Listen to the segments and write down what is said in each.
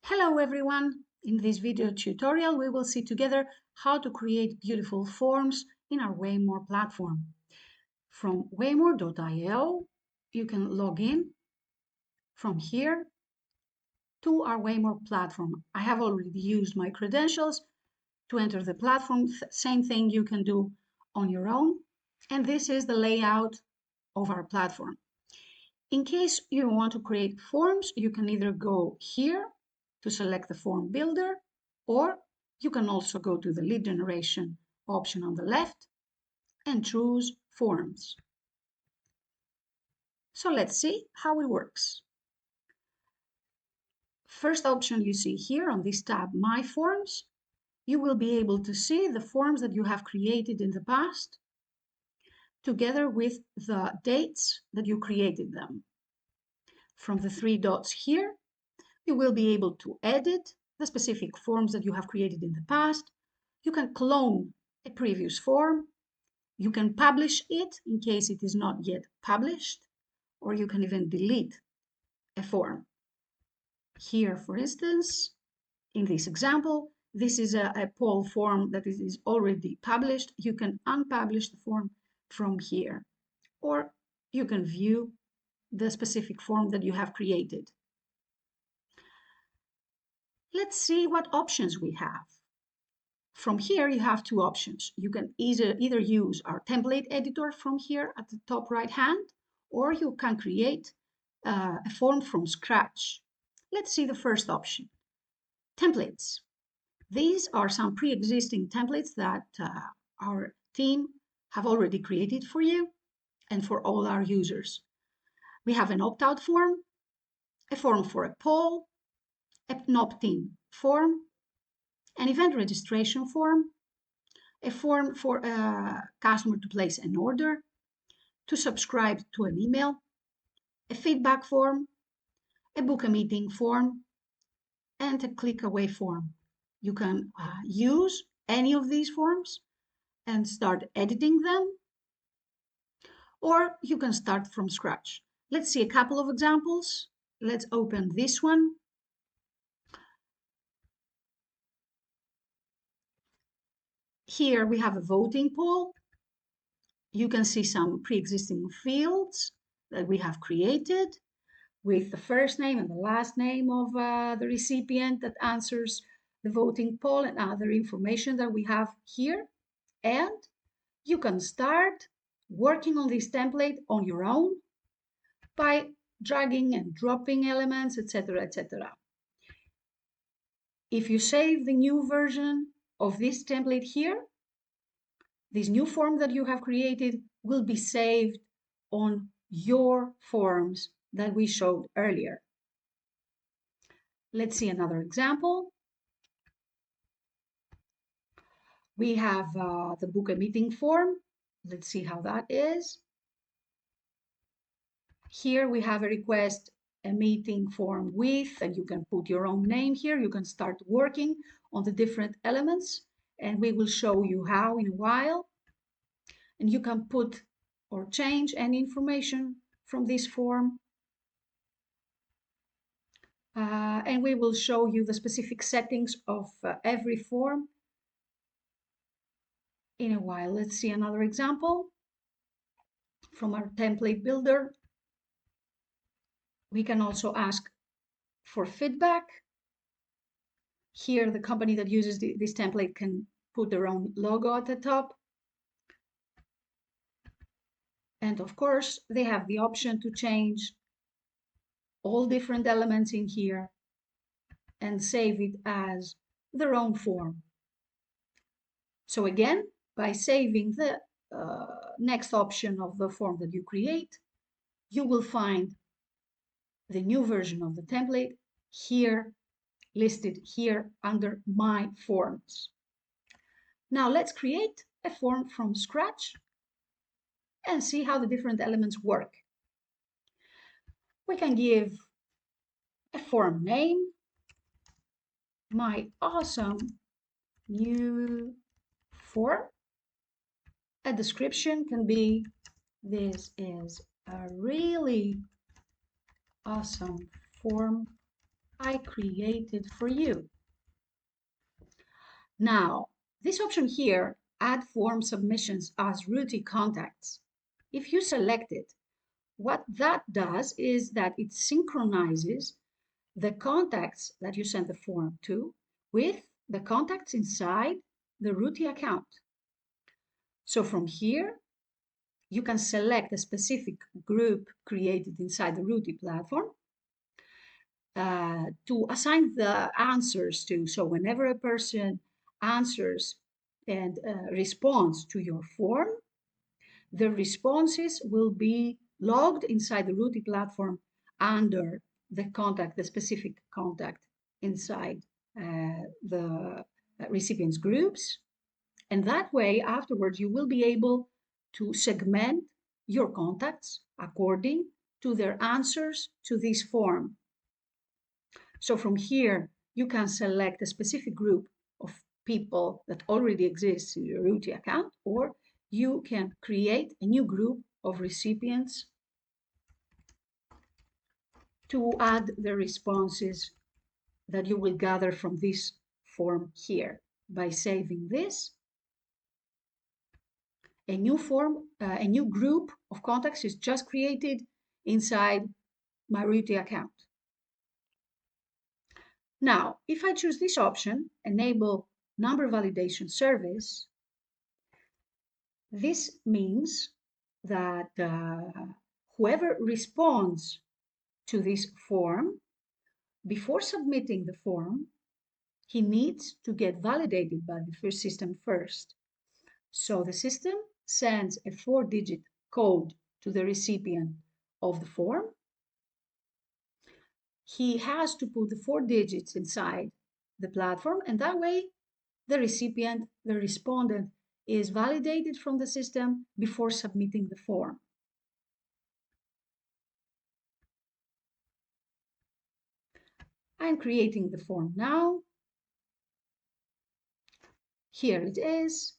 Hello everyone! In this video tutorial we will see together how to create beautiful forms in our WayMore platform. From waymore.io you can log in from here to our WayMore platform. I have already used my credentials to enter the platform. Same thing you can do on your own. And this is the layout of our platform. In case you want to create forms, you can either go here to select the form builder, or you can also go to the lead generation option on the left and choose forms. So let's see how it works. First option you see here on this tab, My Forms, you will be able to see the forms that you have created in the past, together with the dates that you created them. From the three dots here, you will be able to edit the specific forms that you have created in the past. You can clone a previous form. You can publish it in case it is not yet published, or you can even delete a form. Here, for instance, in this example, this is a poll form that is already published. You can unpublish the form from here, or you can view the specific form that you have created. Let's see what options we have. From here, you have two options. You can either use our template editor from here at the top right hand, or you can create a form from scratch. Let's see the first option, templates. These are some pre-existing templates that our team have already created for you and for all our users. We have an opt-out form, a form for a poll, an opt-in form, an event registration form, a form for a customer to place an order, to subscribe to an email, a feedback form, a book a meeting form, and a click away form. You can use any of these forms and start editing them, or you can start from scratch. Let's see a couple of examples. Let's open this one. Here we have a voting poll. You can see some pre-existing fields that we have created with the first name and the last name of the recipient that answers the voting poll and other information that we have here. And you can start working on this template on your own by dragging and dropping elements, etc., etc. If you save the new version of this template here, this new form that you have created will be saved on your forms that we showed earlier. Let's see another example. We have the book a meeting form. Let's see how that is. Here we have a request a meeting form with, and you can put your own name here. You can start working on the different elements, and we will show you how in a while. And you can put or change any information from this form. And we will show you the specific settings of every form in a while. Let's see another example from our template builder. We can also ask for feedback. Here, the company that uses this template can put their own logo at the top. And of course, they have the option to change all different elements in here and save it as their own form. So again, by saving the next option of the form that you create, you will find the new version of the template here, listed here under My Forms. Now let's create a form from scratch and see how the different elements work. We can give a form name, My Awesome New Form. A description can be, this is a really awesome form I created for you. Now, this option here, add form submissions as Routee contacts. If you select it, what that does is that it synchronizes the contacts that you send the form to with the contacts inside the Routee account. So from here, you can select a specific group created inside the Routee platform to assign the answers to. So whenever a person answers and responds to your form, the responses will be logged inside the Routee platform under the specific contact inside the recipients groups. And that way, afterwards, you will be able to segment your contacts according to their answers to this form. So from here, you can select a specific group of people that already exists in your Routee account, or you can create a new group of recipients to add the responses that you will gather from this form here. By saving this, a new form, a new group of contacts is just created inside my Routee account. Now, if I choose this option, enable number validation service, this means that whoever responds to this form, before submitting the form, he needs to get validated by the first system first. So the system sends a 4-digit code to the recipient of the form. He has to put the 4 digits inside the platform, and that way the recipient, the respondent, is validated from the system before submitting the form. I'm creating the form now. Here it is.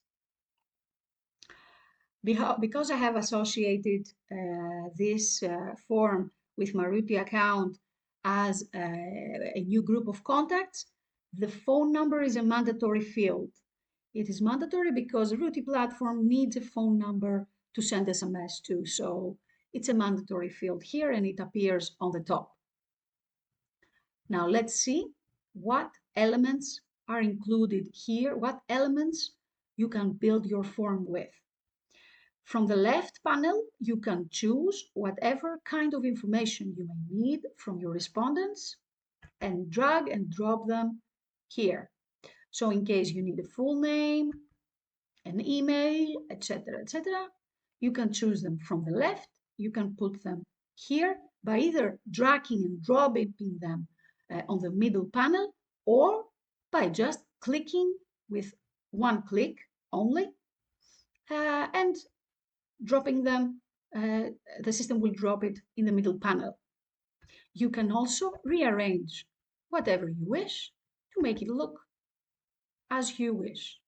Because I have associated this form with my Routee account as a new group of contacts, the phone number is a mandatory field. It is mandatory because the Routee platform needs a phone number to send SMS to. So it's a mandatory field here and it appears on the top. Now let's see what elements are included here, what elements you can build your form with. From the left panel, you can choose whatever kind of information you may need from your respondents and drag and drop them here. So in case you need a full name, an email, etc., you can choose them from the left. You can put them here by either dragging and dropping them on the middle panel or by just clicking with one click only and dropping them, the system will drop it in the middle panel. You can also rearrange whatever you wish to make it look as you wish.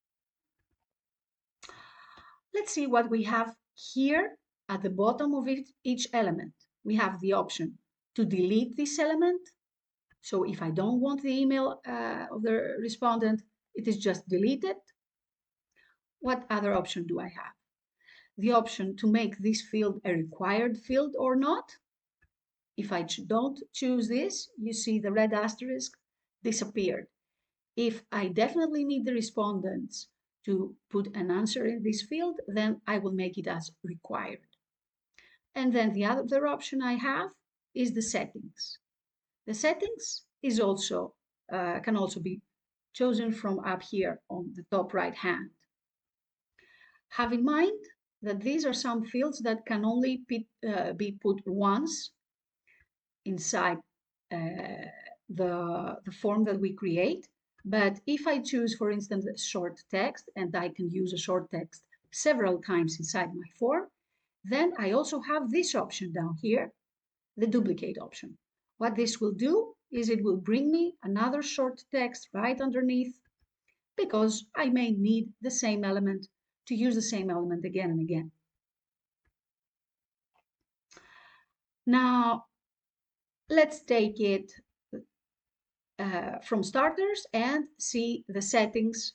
Let's see what we have here at the bottom of each element. We have the option to delete this element. So if I don't want the email of the respondent, it is just deleted. What other option do I have? The option to make this field a required field or not. If I don't choose this, you see the red asterisk disappeared. If I definitely need the respondents to put an answer in this field, then I will make it as required. And then the other option I have is the settings. The settings is also can also be chosen from up here on the top right hand. Have in mind that these are some fields that can only be put once inside the form that we create. But if I choose, for instance, a short text, and I can use a short text several times inside my form, then I also have this option down here, the duplicate option. What this will do is it will bring me another short text right underneath because I may need the same element to use the same element again and again. Now, let's take it from starters and see the settings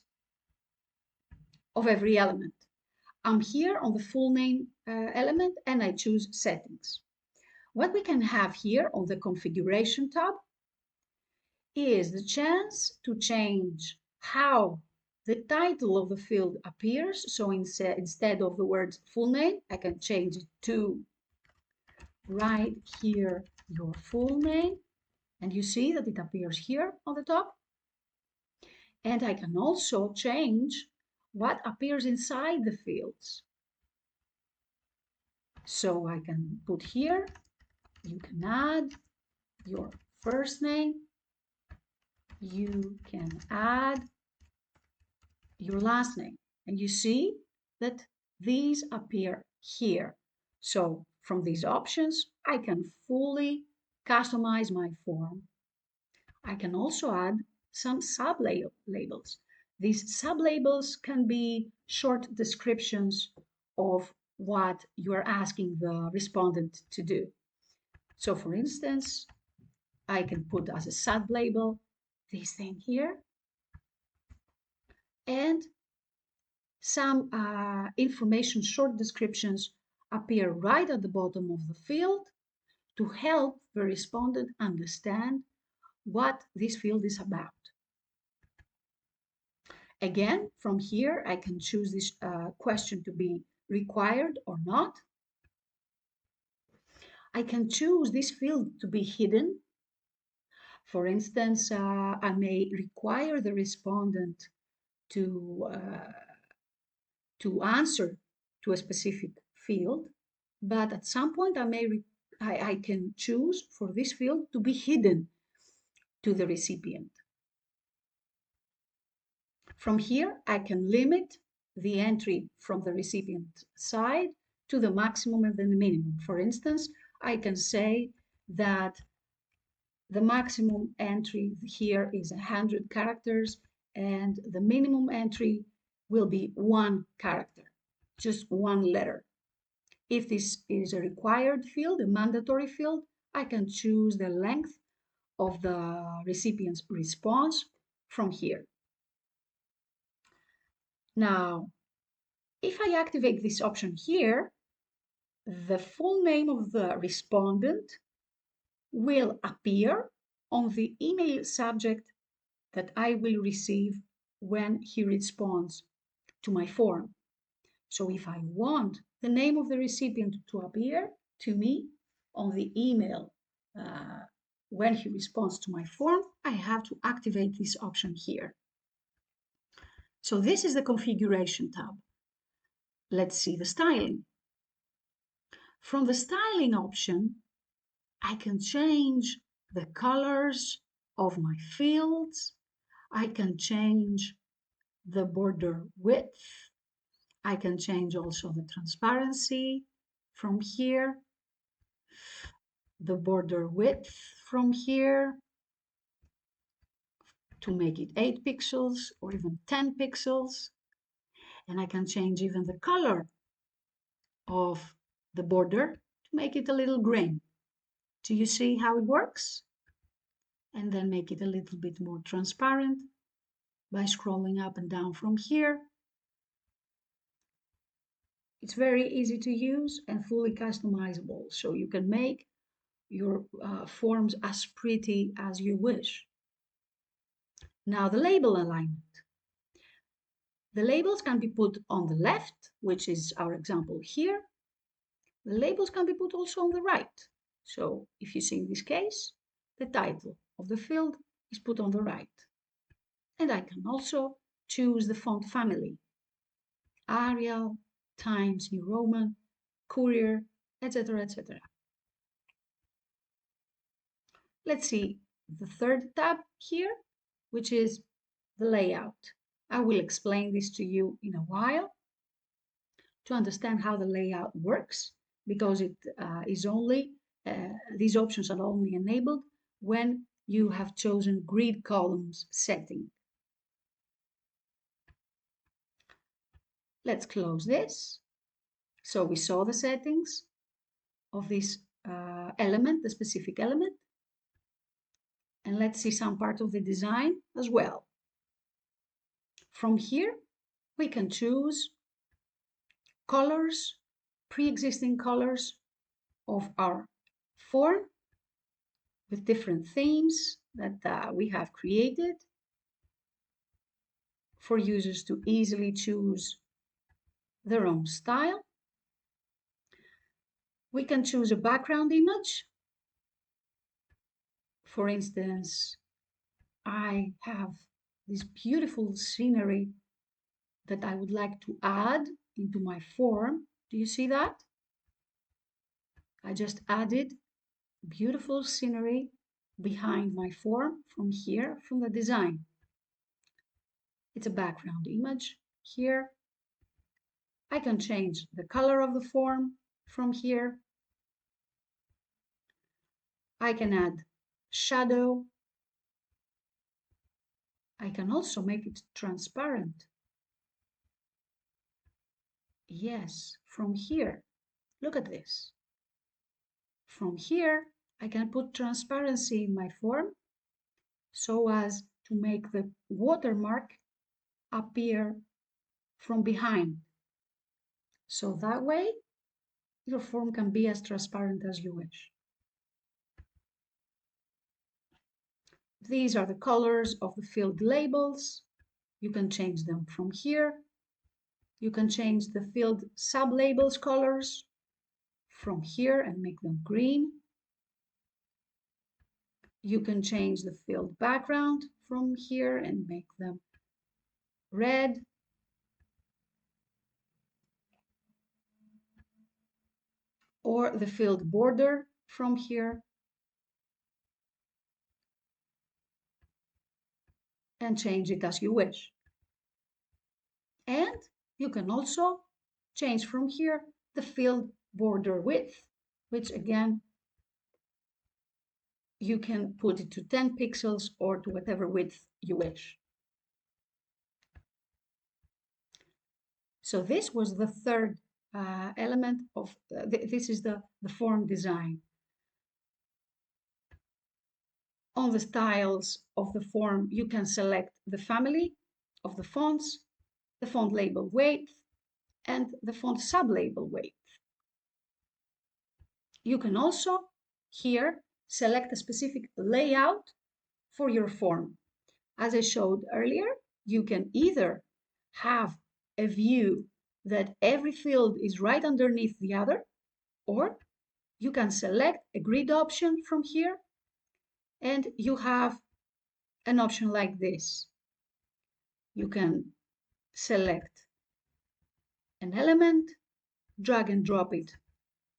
of every element. I'm here on the full name element and I choose settings. What we can have here on the configuration tab is the chance to change how the title of the field appears. So instead of the word full name, I can change it to write here your full name. And you see that it appears here on the top. And I can also change what appears inside the fields. So I can put here, you can add your first name, you can add your last name. And you see that these appear here. So from these options, I can fully customize my form. I can also add some sub-labels. These sub-labels can be short descriptions of what you are asking the respondent to do. So for instance, I can put as a sub-label this thing here and some information short descriptions appear right at the bottom of the field to help the respondent understand what this field is about. Again, from here, I can choose this question to be required or not. I can choose this field to be hidden. For instance, I may require the respondent to answer to a specific field, but at some point I can choose for this field to be hidden to the recipient. From here, I can limit the entry from the recipient side to the maximum and the minimum. For instance, I can say that the maximum entry here is 100 characters and the minimum entry will be 1 character, just 1 letter. If this is a required field, a mandatory field, I can choose the length of the recipient's response from here. Now, if I activate this option here, the full name of the respondent will appear on the email subject that I will receive when he responds to my form. So if I want the name of the recipient to appear to me on the email when he responds to my form, I have to activate this option here. So this is the configuration tab. Let's see the styling. From the styling option, I can change the colors of my fields. I can change the border width. I can change also the transparency from here, the border width from here to make it 8 pixels or even 10 pixels. And I can change even the color of the border to make it a little green. Do you see how it works? And then make it a little bit more transparent by scrolling up and down from here. It's very easy to use and fully customizable, so you can make your forms as pretty as you wish. Now the label alignment. The labels can be put on the left, which is our example here. The labels can be put also on the right. So if you see in this case, the title of the field is put on the right. And I can also choose the font family. Arial, Times New Roman, Courier, etc., etc. Let's see the third tab here, which is the layout. I will explain this to you in a while to understand how the layout works, because it is only, these options are only enabled when you have chosen grid columns setting. Let's close this. So we saw the settings of this element, the specific element. And let's see some part of the design as well. From here, we can choose colors, pre-existing colors of our form with different themes that we have created for users to easily choose their own style. We can choose a background image. For instance, I have this beautiful scenery that I would like to add into my form. Do you see that? I just added beautiful scenery behind my form from here, from the design. It's a background image here. I can change the color of the form from here. I can add shadow. I can also make it transparent. Yes, from here. Look at this. From here, I can put transparency in my form so as to make the watermark appear from behind. So that way, your form can be as transparent as you wish. These are the colors of the field labels. You can change them from here. You can change the field sublabels colors from here and make them green. You can change the field background from here and make them red. Or the field border from here. And change it as you wish. And you can also change from here the field border width, which again, you can put it to 10 pixels or to whatever width you wish. So this was the third element of, this is the form design. On the styles of the form, you can select the family of the fonts, the font label weight, and the font sublabel weight. You can also here select a specific layout for your form. As I showed earlier, you can either have a view that every field is right underneath the other, or you can select a grid option from here and you have an option like this. You can select an element, drag and drop it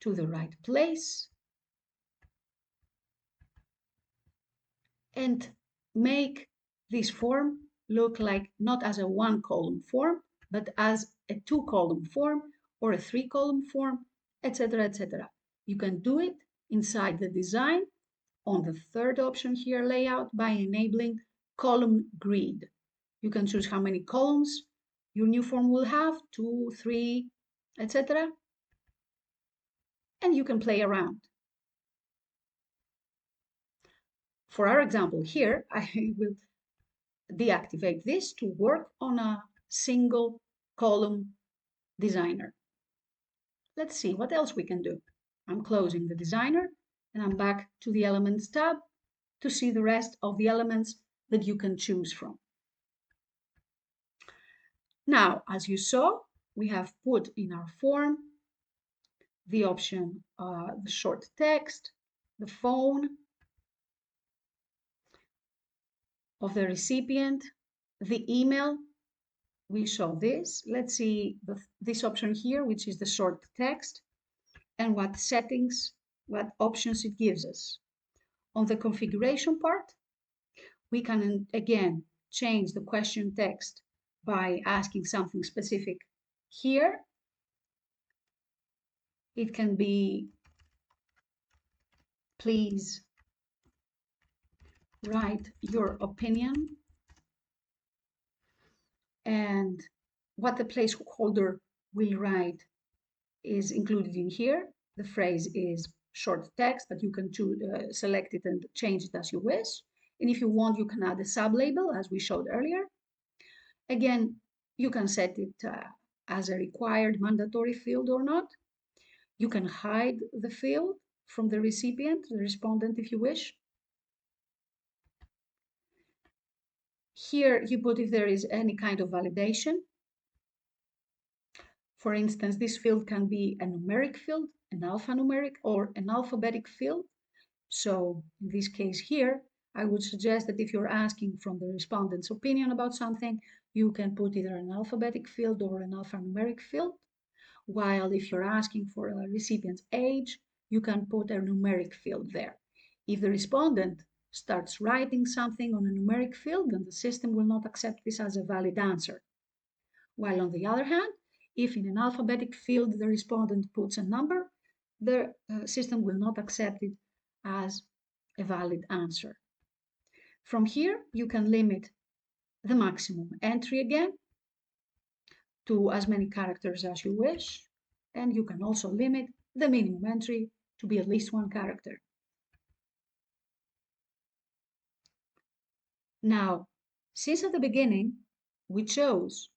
to the right place, and make this form look like not as a one-column form, but as a two-column form or a three-column form, etc., etc. You can do it inside the design on the third option here, layout, by enabling column grid. You can choose how many columns your new form will have, 2, 3, etc. And you can play around. For our example here, I will deactivate this to work on a single column designer. Let's see what else we can do. I'm closing the designer and I'm back to the Elements tab to see the rest of the elements that you can choose from. Now, as you saw, we have put in our form the option, the short text, the phone of the recipient, the email. We show this. Let's see this option here, which is the short text, and what settings, what options it gives us. On the configuration part, we can again change the question text by asking something specific here. It can be, please write your opinion, and what the placeholder will write is included in here. The phrase is short text, but you can select it and change it as you wish. And if you want, you can add a sublabel, as we showed earlier. Again, you can set it as a required mandatory field or not. You can hide the field from the recipient, the respondent, if you wish. Here you put if there is any kind of validation. For instance, this field can be a numeric field, an alphanumeric, or an alphabetic field. So in this case here, I would suggest that if you're asking from the respondent's opinion about something, you can put either an alphabetic field or an alphanumeric field. While if you're asking for a recipient's age, you can put a numeric field there. If the respondent starts writing something on a numeric field, then the system will not accept this as a valid answer. While on the other hand, if in an alphabetic field the respondent puts a number, the system will not accept it as a valid answer. From here, you can limit the maximum entry again to as many characters as you wish, and you can also limit the minimum entry to be at least one character. Now, since at the beginning we chose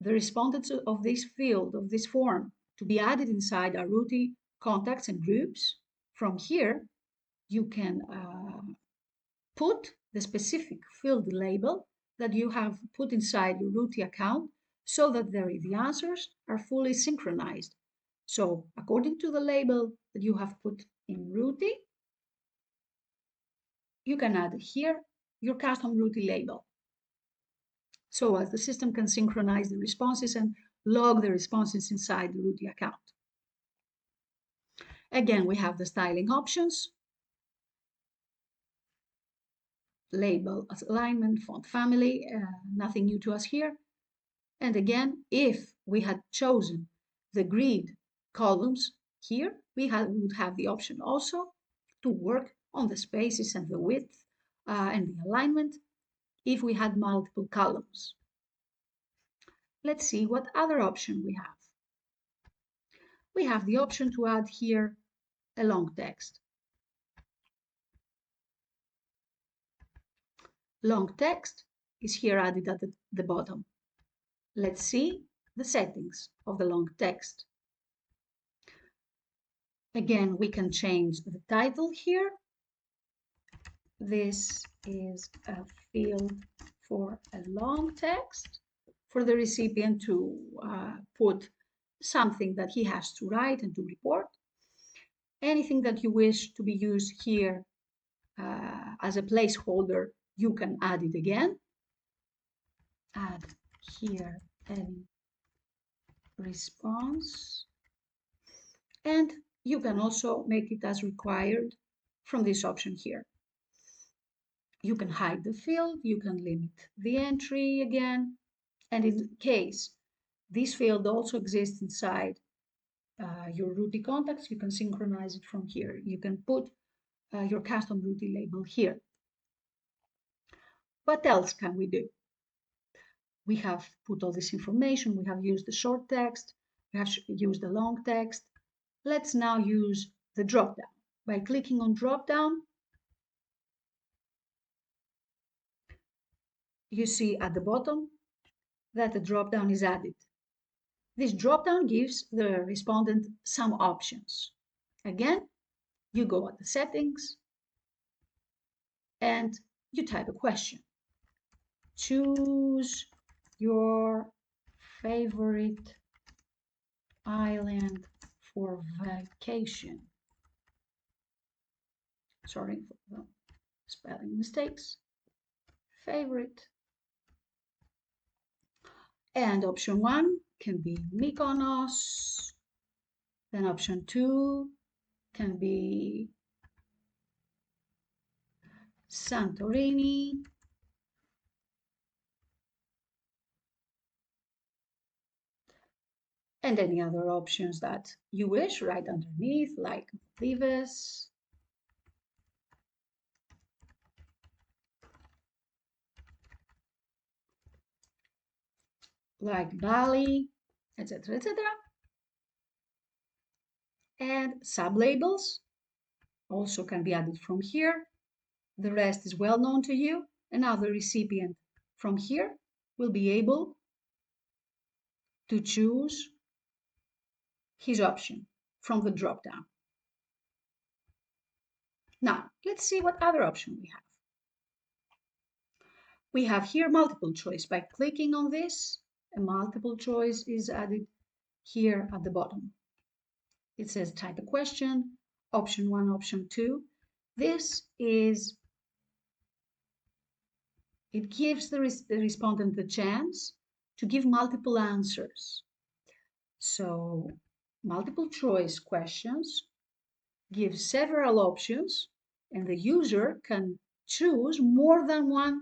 the respondents of this field, of this form, to be added inside our Routee contacts and groups, from here you can put the specific field label that you have put inside your Routee account so that the answers are fully synchronized. So according to the label that you have put in Routee, you can add here your custom Routee label. So as the system can synchronize the responses and log the responses inside the Routee account. Again, we have the styling options, label, alignment, font family, nothing new to us here. And again, if we had chosen the grid columns here, we would have the option also to work on the spaces and the width and the alignment if we had multiple columns. Let's see what other option we have. We have the option to add here a long text. Long text is here added at the bottom. Let's see the settings of the long text. Again, we can change the title here. This is a field for a long text for the recipient to put something that he has to write and to report. Anything that you wish to be used here as a placeholder, you can add it again. Add here a response. And you can also make it as required from this option here. You can hide the field, you can limit the entry again, and in case this field also exists inside your Routee contacts, you can synchronize it from here. You can put your custom Routee label here. What else can we do? We have put all this information, we have used the short text, we have used the long text. Let's now use the dropdown. By clicking on dropdown, you see at the bottom that the dropdown is added. This dropdown gives the respondent some options. Again, you go at the settings and you type a question. Choose your favorite island for vacation. Sorry for the spelling mistakes. Favorite. And option 1 can be Mykonos. Then option 2 can be Santorini. And any other options that you wish right underneath, like Maldives. Like Bali, etc., etc. And sublabels also can be added from here. The rest is well known to you, and now the recipient from here will be able to choose his option from the drop-down. Now, let's see what other option we have. We have here multiple choice. By clicking on this, a multiple choice is added here at the bottom. It says type a question, option 1, option 2. It gives the respondent the chance to give multiple answers. So multiple choice questions give several options, and the user can choose more than one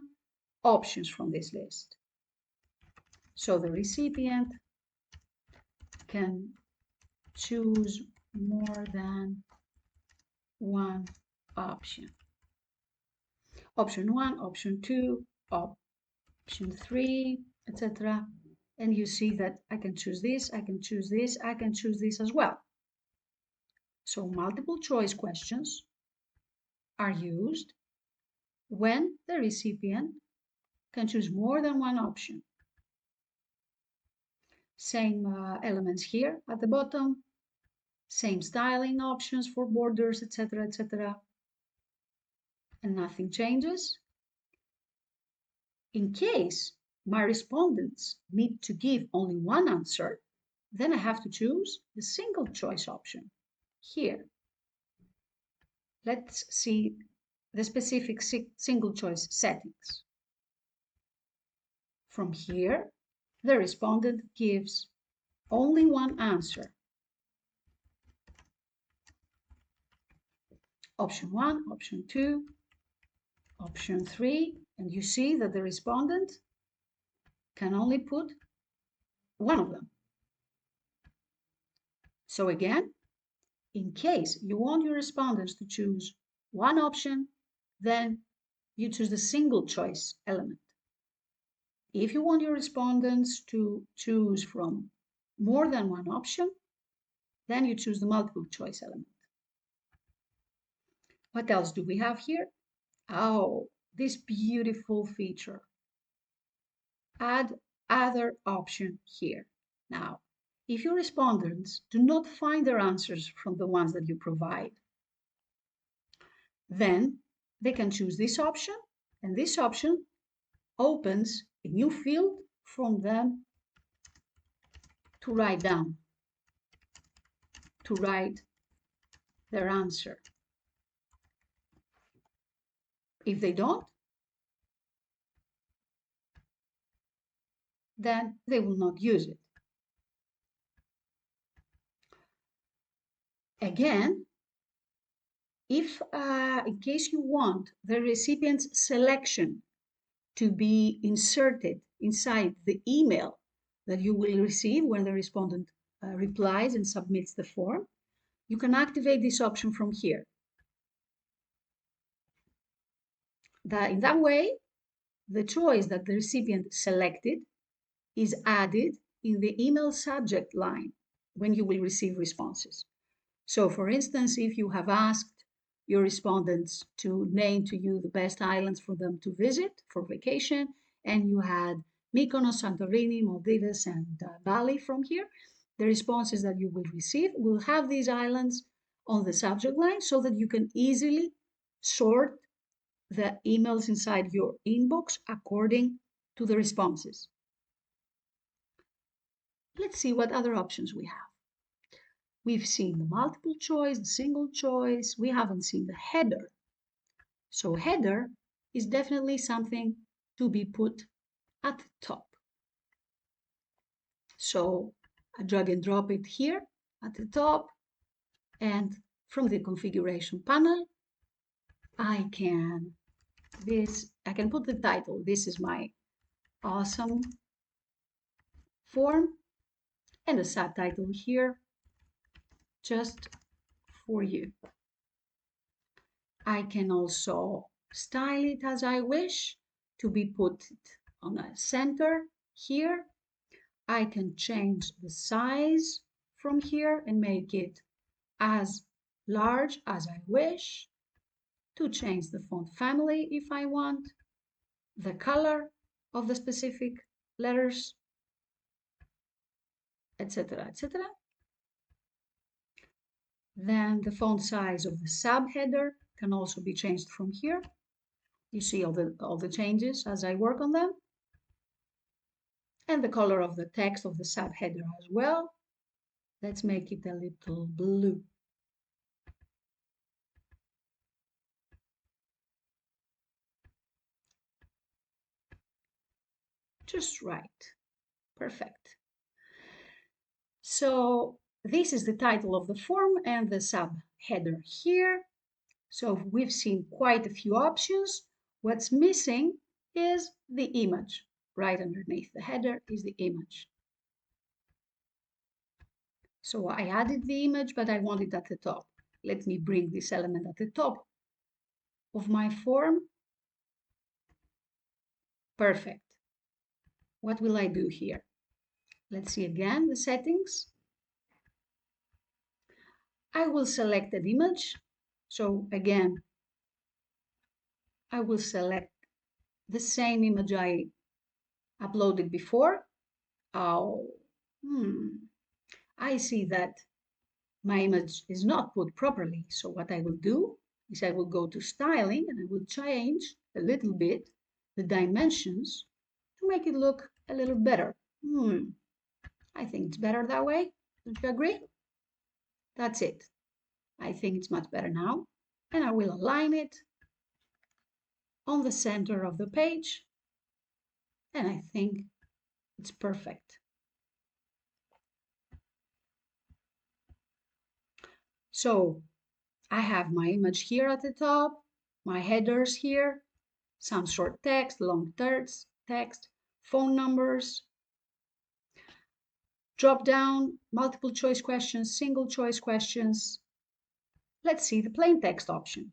options from this list. So the recipient can choose more than one option. Option 1, option 2, option 3, etc. And you see that I can choose this, I can choose this, I can choose this as well. So multiple choice questions are used when the recipient can choose more than one option. Same elements here at the bottom, same styling options for borders, etc., etc. And nothing changes. In case my respondents need to give only one answer, then I have to choose the single choice option here. Let's see the specific single choice settings. From here, the respondent gives only one answer. Option 1, option 2, option 3, and you see that the respondent can only put one of them. So again, in case you want your respondents to choose one option, then you choose the single choice element. If you want your respondents to choose from more than one option, then you choose the multiple choice element. What else do we have here? Oh, this beautiful feature. Add other option here. Now, if your respondents do not find their answers from the ones that you provide, then they can choose this option, and this option opens a new field from them to write down, to write their answer. If they don't, then they will not use it. Again, if in case you want the recipient's selection to be inserted inside the email that you will receive when the respondent replies and submits the form, you can activate this option from here. In that way, the choice that the recipient selected is added in the email subject line when you will receive responses. So for instance, if you have asked your respondents to name to you the best islands for them to visit for vacation, and you had Mykonos, Santorini, Maldives, and Bali from here, the responses that you will receive will have these islands on the subject line so that you can easily sort the emails inside your inbox according to the responses. Let's see what other options we have. We've seen the multiple choice, the single choice. We haven't seen the header. So header is definitely something to be put at the top. So I drag and drop it here at the top, and from the configuration panel, I can put the title. This is my awesome form, and a subtitle here just for you. I can also style it as I wish to be put on a center here. I can change the size from here and make it as large as I wish. to change the font family if I want, the color of the specific letters, etc., etc. Then the font size of the subheader can also be changed from here. You see all the changes as I work on them. And the color of the text of the subheader as well. Let's make it a little blue. Just right. Perfect. So this is the title of the form and the subheader here. So we've seen quite a few options. What's missing is the image. Right underneath the header is the image. So I added the image, but I want it at the top. Let me bring this element at the top of my form. Perfect. What will I do here? Let's see again the settings. I will select an image. So again, I will select the same image I uploaded before. Oh, I see that my image is not put properly. So what I will do is I will go to styling and I will change a little bit the dimensions to make it look a little better. I think it's better that way. Don't you agree? That's it. I think it's much better now. And I will align it on the center of the page. And I think it's perfect. So I have my image here at the top, my headers here, some short text, long text, phone numbers, drop down, multiple choice questions, single choice questions. Let's see the plain text option.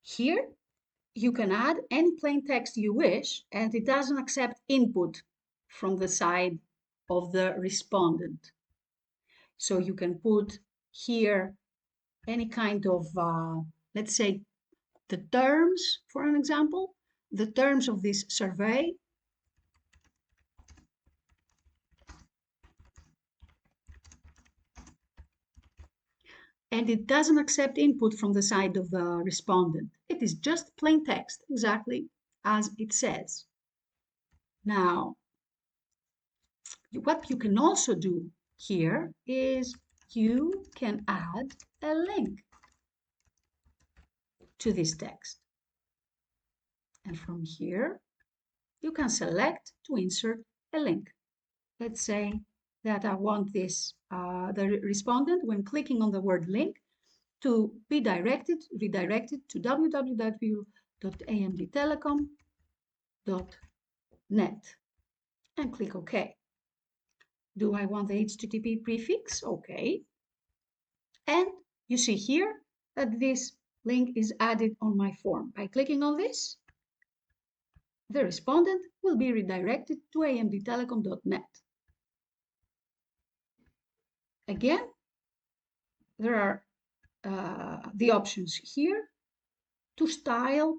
Here, you can add any plain text you wish, and it doesn't accept input from the side of the respondent. So you can put here any kind of, let's say, the terms, for an example, the terms of this survey. And it doesn't accept input from the side of the respondent. It is just plain text, exactly as it says. Now, what you can also do here is you can add a link to this text. And from here, you can select to insert a link. Let's say that I want this, the respondent, when clicking on the word link, to be redirected to www.amdtelecom.net and click OK. Do I want the HTTP prefix? OK. And you see here that this link is added on my form. By clicking on this, the respondent will be redirected to amdtelecom.net. Again, there are the options here to style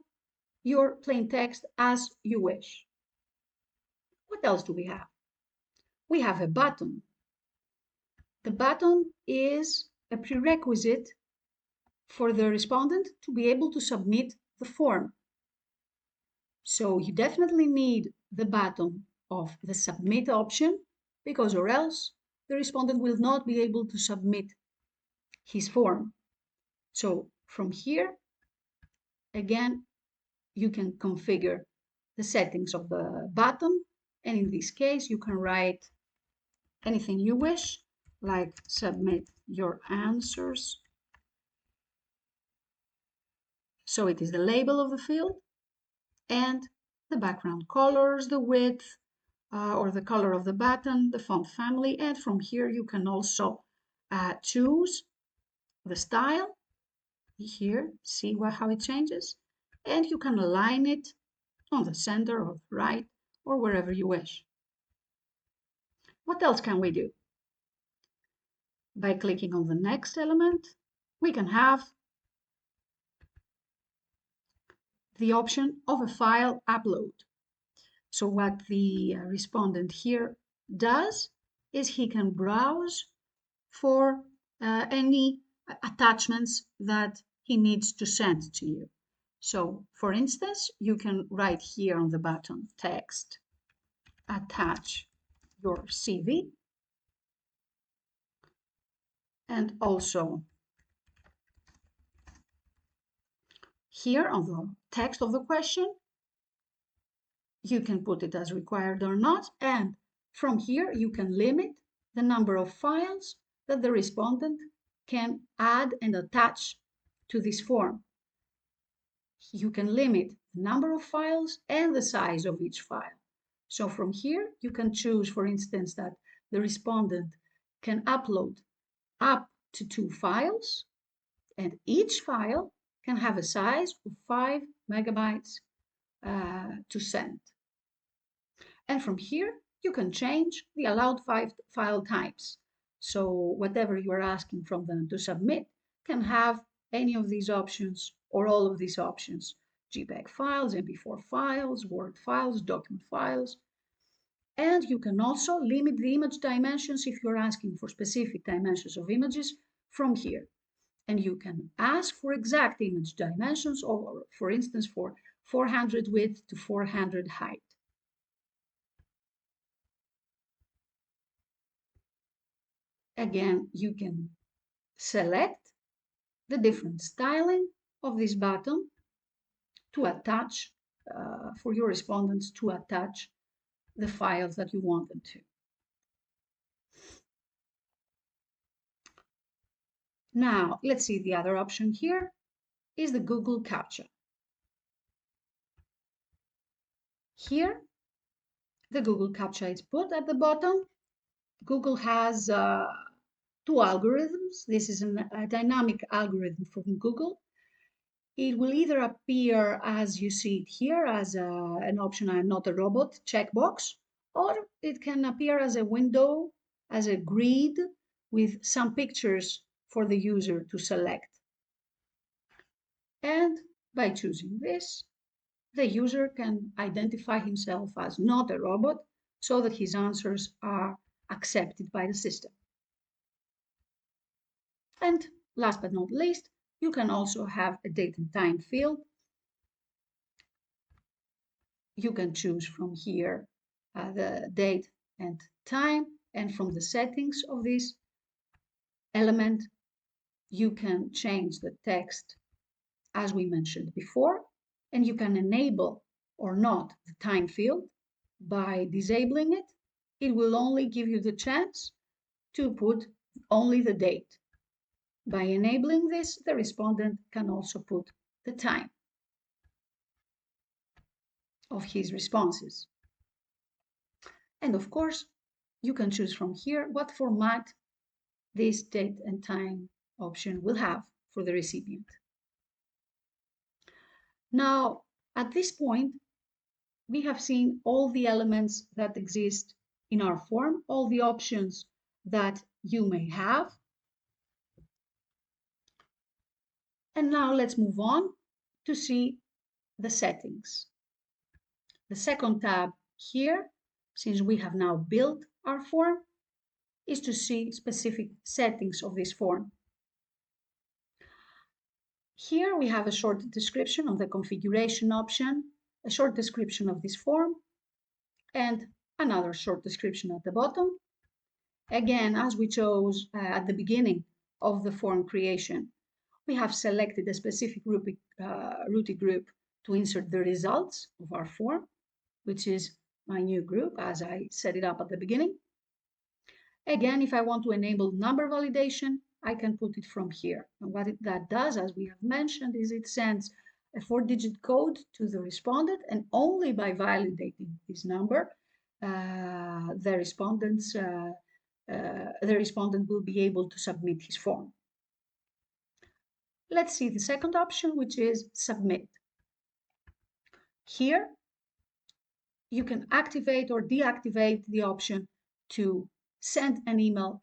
your plain text as you wish. What else do we have? We have a button. The button is a prerequisite for the respondent to be able to submit the form. So you definitely need the button of the submit option, because or else the respondent will not be able to submit his form. So from here, again, you can configure the settings of the button, and in this case you can write anything you wish, like submit your answers. So it is the label of the field and the background colors, the width or the color of the button, the font family, and from here you can also choose the style. Here, see how it changes, and you can align it on the center or right or wherever you wish. What else can we do? By clicking on the next element, we can have the option of a file upload. So what the respondent here does is he can browse for any attachments that he needs to send to you. So for instance, you can write here on the button text, attach your CV, and also here on the text of the question, you can put it as required or not, and from here you can limit the number of files that the respondent can add and attach to this form. You can limit the number of files and the size of each file. So from here you can choose, for instance, that the respondent can upload up to 2 files, and each file can have a size of 5 megabytes to send. And from here, you can change the allowed file types. So whatever you are asking from them to submit can have any of these options or all of these options. JPEG files, MP4 files, Word files, document files. And you can also limit the image dimensions if you're asking for specific dimensions of images from here. And you can ask for exact image dimensions, or for instance, for 400 width to 400 height. Again, you can select the different styling of this button to attach, for your respondents to attach the files that you want them to. Now, let's see the other option here is the Google Captcha. Here, the Google Captcha is put at the bottom. Google has 2 algorithms. This is a dynamic algorithm from Google. It will either appear as you see it here as an option, I'm not a robot checkbox, or it can appear as a window, as a grid with some pictures for the user to select. And by choosing this, the user can identify himself as not a robot so that his answers are accepted by the system. And last but not least, you can also have a date and time field. You can choose from here the date and time, and from the settings of this element, you can change the text as we mentioned before, and you can enable or not the time field. By disabling it, it will only give you the chance to put only the date. By enabling this, the respondent can also put the time of his responses. And of course, you can choose from here what format this date and time option will have for the recipient. Now, at this point, we have seen all the elements that exist in our form, all the options that you may have. And now let's move on to see the settings. The second tab here, since we have now built our form, is to see specific settings of this form. Here we have a short description of the configuration option, a short description of this form, and another short description at the bottom. Again, as we chose at the beginning of the form creation, we have selected a specific Routee group to insert the results of our form, which is my new group as I set it up at the beginning. Again, if I want to enable number validation, I can put it from here. And what that does, as we have mentioned, is it sends a 4-digit code to the respondent, and only by validating this number, the respondent will be able to submit his form. Let's see the second option, which is submit. Here, you can activate or deactivate the option to send an email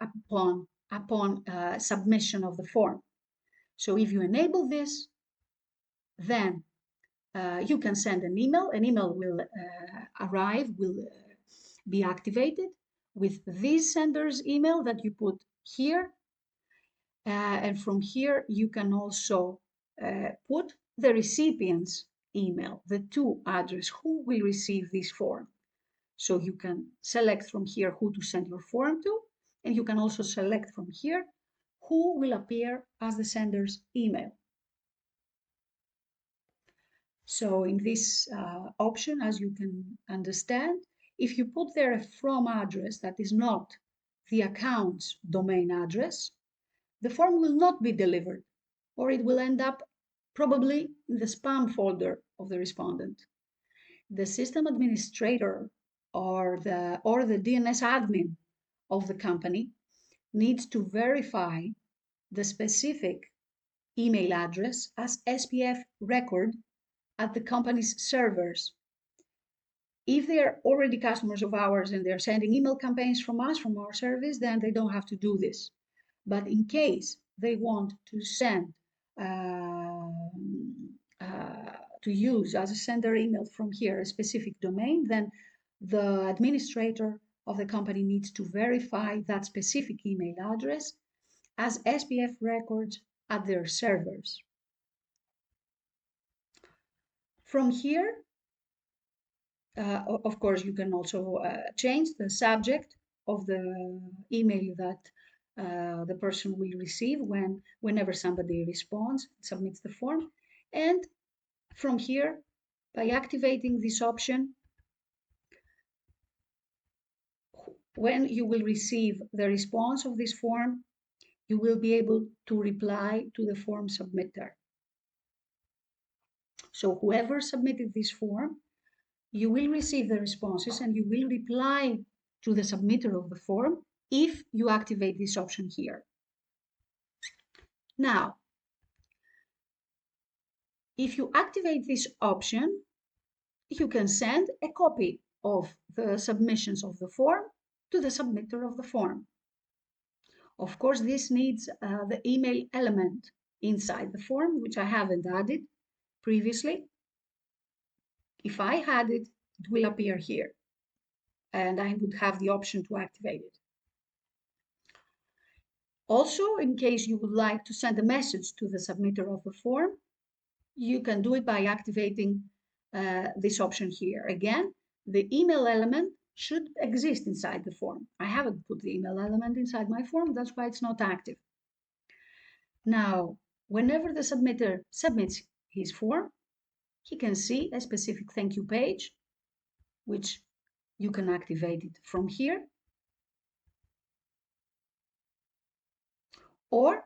upon submission of the form. So if you enable this, then You can send an email. An email will arrive, will be activated with this sender's email that you put here. And from here, you can also put the recipient's email, the to address, who will receive this form. So you can select from here who to send your form to, and you can also select from here who will appear as the sender's email. So in this option, as you can understand, if you put there a from address that is not the account's domain address, the form will not be delivered, or it will end up probably in the spam folder of the respondent. The system administrator or the DNS admin of the company needs to verify the specific email address as SPF record at the company's servers. If they're already customers of ours and they're sending email campaigns from us, from our service, then they don't have to do this. But in case they want to send, to use as a sender email from here a specific domain, then the administrator of the company needs to verify that specific email address as SPF records at their servers. From here, of course, you can also change the subject of the email that the person will receive whenever somebody responds, submits the form. And from here, by activating this option, when you will receive the response of this form, you will be able to reply to the form submitter. So whoever submitted this form, you will receive the responses and you will reply to the submitter of the form if you activate this option here. Now, if you activate this option, you can send a copy of the submissions of the form to the submitter of the form. Of course, this needs the email element inside the form, which I haven't added previously. If I had it, it will appear here, and I would have the option to activate it. Also, in case you would like to send a message to the submitter of the form, you can do it by activating this option here. Again, the email element should exist inside the form. I haven't put the email element inside my form, that's why it's not active. Now, whenever the submitter submits his form, he can see a specific thank you page, which you can activate it from here. Or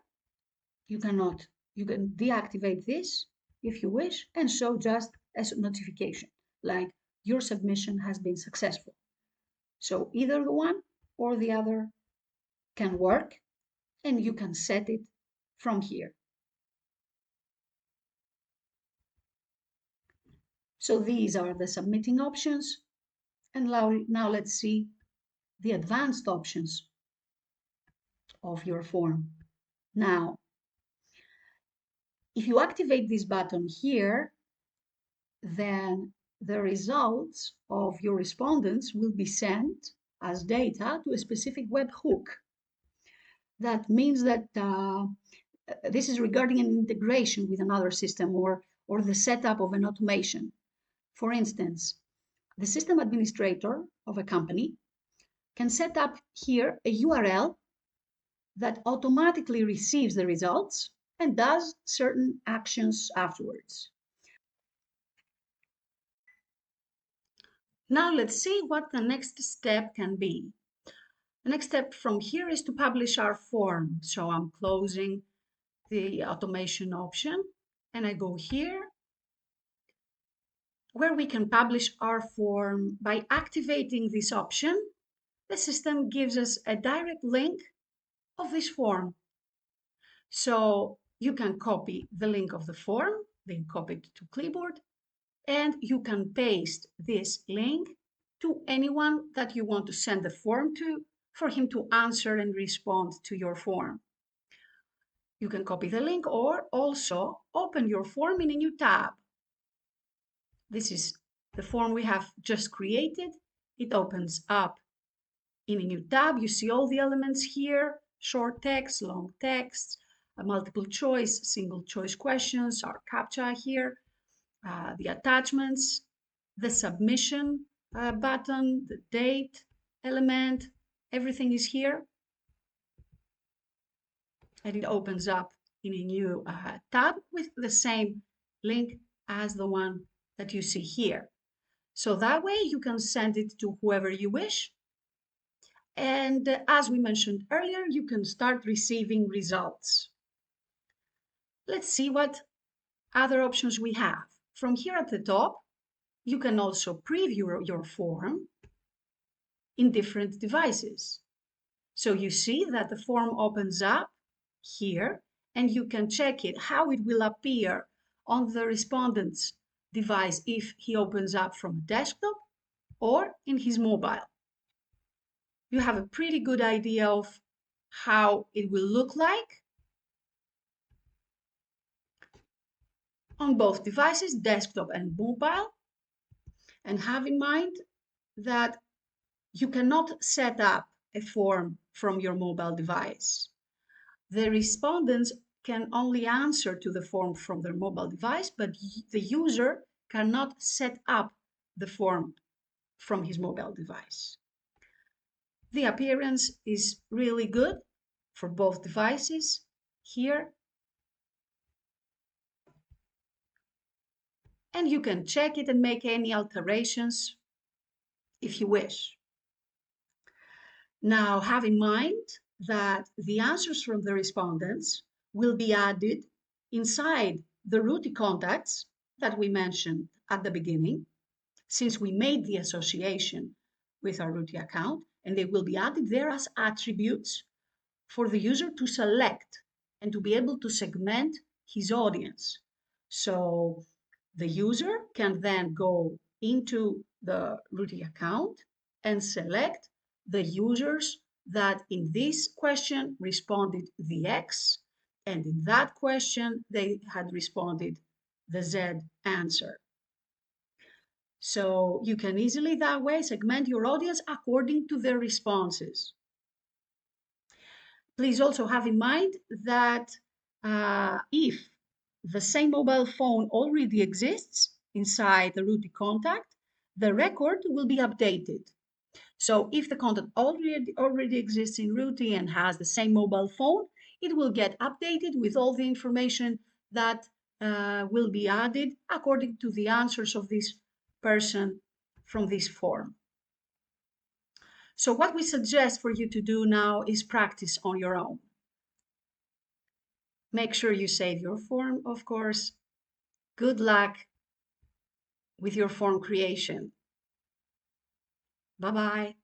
you cannot. You can deactivate this if you wish and show just a notification, like your submission has been successful. So either the one or the other can work, and you can set it from here. So these are the submitting options. And now let's see the advanced options of your form. Now, if you activate this button here, then the results of your respondents will be sent as data to a specific webhook. That means that this is regarding an integration with another system or the setup of an automation. For instance, the system administrator of a company can set up here a URL that automatically receives the results and does certain actions afterwards. Now let's see what the next step can be. The next step from here is to publish our form. So I'm closing the automation option and I go here where we can publish our form. By activating this option, the system gives us a direct link of this form. So you can copy the link of the form, then copy it to clipboard, and you can paste this link to anyone that you want to send the form to for him to answer and respond to your form. You can copy the link or also open your form in a new tab. This is the form we have just created. It opens up in a new tab. You see all the elements here: short text, long text, multiple choice, single choice questions, our Captcha here, the attachments, the submission button, the date element, everything is here. And it opens up in a new tab with the same link as the one that you see here. So that way you can send it to whoever you wish. And as we mentioned earlier, you can start receiving results. Let's see what other options we have. From here at the top, you can also preview your form in different devices. So you see that the form opens up here, and you can check it, how it will appear on the respondent's device if he opens up from a desktop or in his mobile. You have a pretty good idea of how it will look like on both devices, desktop and mobile. And have in mind that you cannot set up a form from your mobile device. The respondents can only answer to the form from their mobile device, but the user cannot set up the form from his mobile device. The appearance is really good for both devices here. And you can check it and make any alterations if you wish. Now, have in mind that the answers from the respondents will be added inside the Routee contacts that we mentioned at the beginning, since we made the association with our Routee account, and they will be added there as attributes for the user to select and to be able to segment his audience. So the user can then go into the Routee account and select the users that in this question responded the X, and in that question they had responded the Z answer. So you can easily that way segment your audience according to their responses. Please also have in mind that if the same mobile phone already exists inside the Routee contact, the record will be updated. So if the contact already exists in Routee and has the same mobile phone, it will get updated with all the information that will be added according to the answers of this person from this form. So what we suggest for you to do now is practice on your own. Make sure you save your form, of course. Good luck with your form creation. Bye-bye.